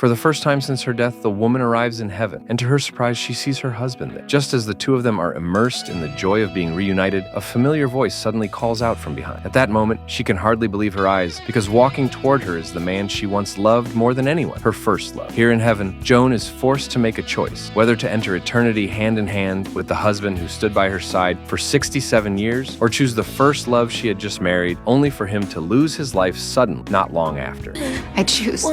For the first time since her death, the woman arrives in heaven, and to her surprise, she sees her husband there. Just as the two of them are immersed in the joy of being reunited, a familiar voice suddenly calls out from behind. At that moment, she can hardly believe her eyes, because walking toward her is the man she once loved more than anyone, her first love. Here in heaven, Joan is forced to make a choice, whether to enter eternity hand in hand with the husband who stood by her side for 67 years, or choose the first love she had just married, only for him to lose his life suddenly, not long after. I choose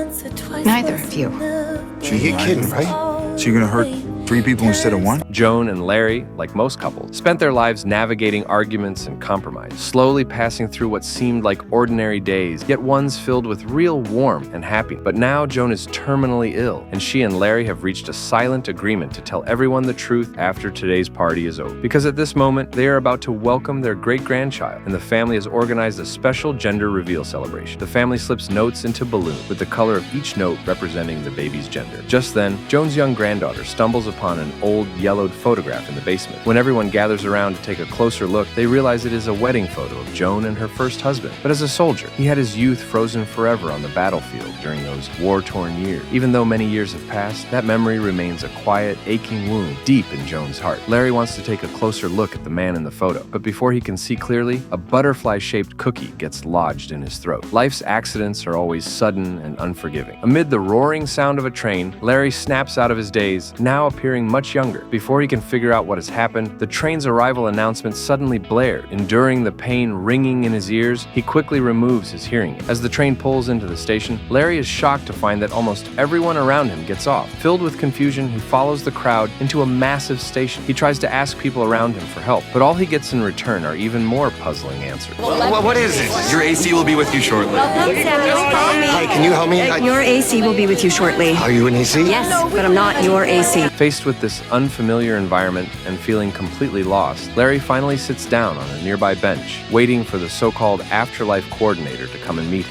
neither of you. So you're kidding, right? So you're gonna hurt 3 people instead of 1? Joan and Larry, like most couples, spent their lives navigating arguments and compromise, slowly passing through what seemed like ordinary days, yet ones filled with real warmth and happiness. But now Joan is terminally ill, and she and Larry have reached a silent agreement to tell everyone the truth after today's party is over. Because at this moment, they are about to welcome their great-grandchild, and the family has organized a special gender reveal celebration. The family slips notes into balloons, with the color of each note representing the baby's gender. Just then, Joan's young granddaughter stumbles upon an old yellowed photograph in the basement. When everyone gathers around to take a closer look, they realize it is a wedding photo of Joan and her first husband. But as a soldier, he had his youth frozen forever on the battlefield during those war-torn years. Even though many years have passed, that memory remains a quiet, aching wound deep in Joan's heart. Larry wants to take a closer look at the man in the photo, but before he can see clearly, a butterfly-shaped cookie gets lodged in his throat. Life's accidents are always sudden and unforgiving. Amid the roaring sound of a train, Larry snaps out of his daze, now appearing much younger. Before he can figure out what has happened, the train's arrival announcement suddenly blared. Enduring the pain ringing in his ears, he quickly removes his hearing aid. As the train pulls into the station, Larry is shocked to find that almost everyone around him gets off. Filled with confusion, he follows the crowd into a massive station. He tries to ask people around him for help, but all he gets in return are even more puzzling answers. What is it? Your AC will be with you shortly. Hi, can you help me? Your AC will be with you shortly. Are you an AC? Yes, but I'm not your AC. Faced with this unfamiliar environment and feeling completely lost, Larry finally sits down on a nearby bench, waiting for the so-called afterlife coordinator to come and meet him.